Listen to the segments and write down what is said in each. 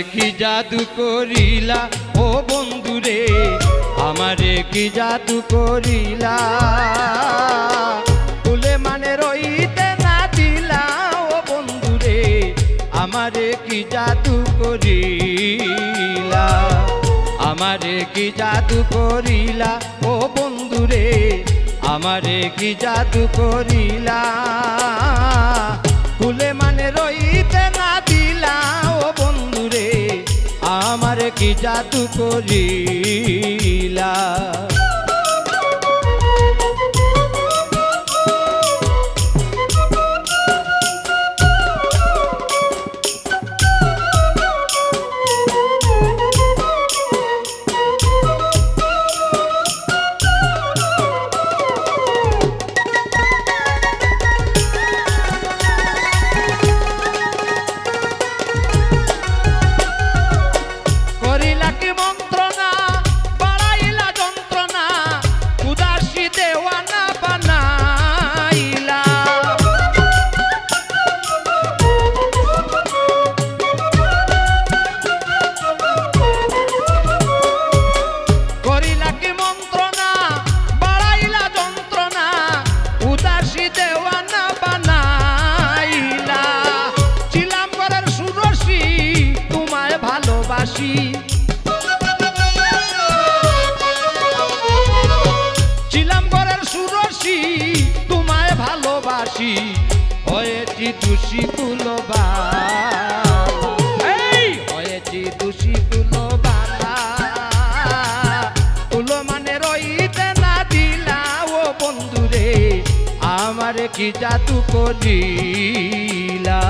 কি জাদু করিলা ও বন্ধুরে, আমারে কি জাদু করিলা। ফুলে মানে রইতে না দিলা ও বন্ধুরে, আমারে কি জাদু করিলা। আমারে কি জাদু করিলা ও বন্ধুরে, আমারে কি জাদু করিলা। ফুলে মানে রইতে না দিলা ও বন্ধুরে, আমারে কি জাদু করিলা। ছিলাম ঘরের সুরসী তোমায় ভালোবাসি, হয়েছি দোষী কুলবালা, হয়েছি দোষী কুলবালা। কুলো মানে রইতে না দিলা ও বন্ধুরে, আমারে কি জাদু করিলা।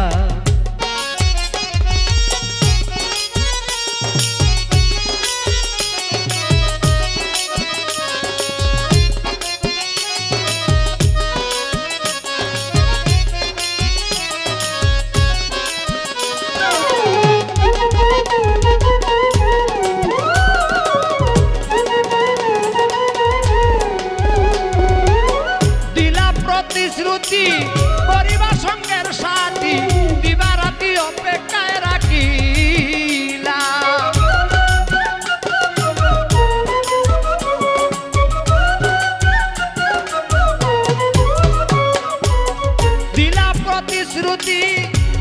প্রতিশ্রুতি পরিবার সঙ্গের সাথী, দিবারাতি অপেক্ষায় রাখিলা। দিলা প্রতিশ্রুতি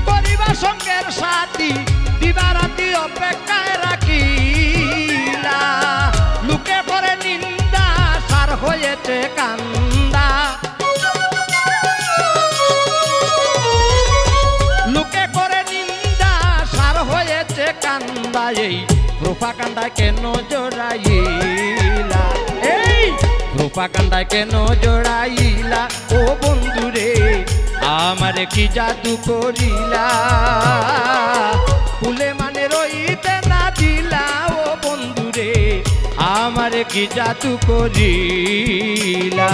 পরিবার সঙ্গের সাথী, দিবারাতি অপেক্ষায় রাখিলা। লোকে করে নিন্দা সার হয়েছে কান্দা, এই রূপা কান্দায় কেন জড়াইলা, এই রূপা কান্দায় কেন জড়াইলা ও বন্ধুরে, আমারে কি জাদু করিলা। ফুলে মানে রইতে না দিলা ও বন্ধুরে, আমারে কি জাদু করিলা।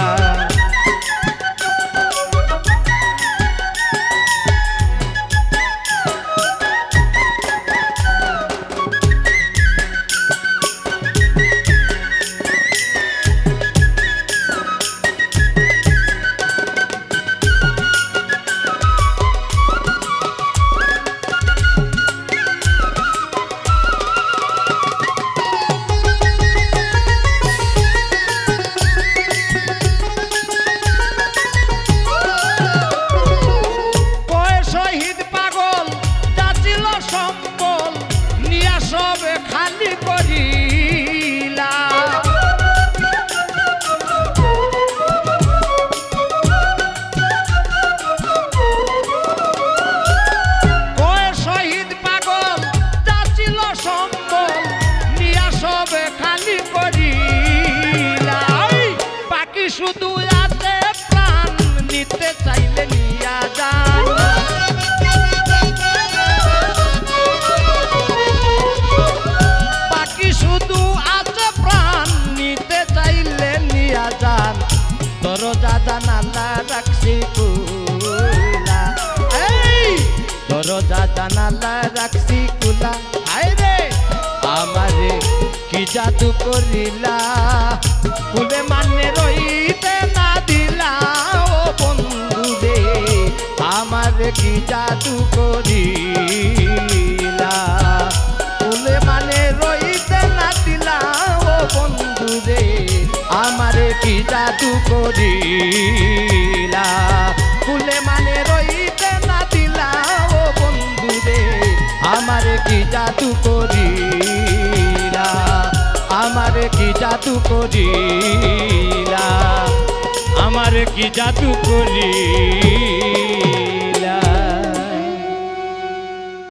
শুধু আছে প্রাণ নিতে চাইলে নিয়া যান, বাকি শুধু আছে প্রাণ নিতে চাইলে নিয়া যান। দরজা জানালা রাখছি খোলা, এই দরজা জানালা রাখছি খোলা। আরে আমারে কি জাদু করিলা, ফুলে মানে রইতে না দিলা ও বন্ধুরে, আমারে কি জাদু করিলা। কি জাদু করিলা কুলে মানে রইতে না দিলা ও বন্ধু রে আমারে কি জাদু করিলা আমারে কি জাদু করিলা আমারে কি জাদু করিলা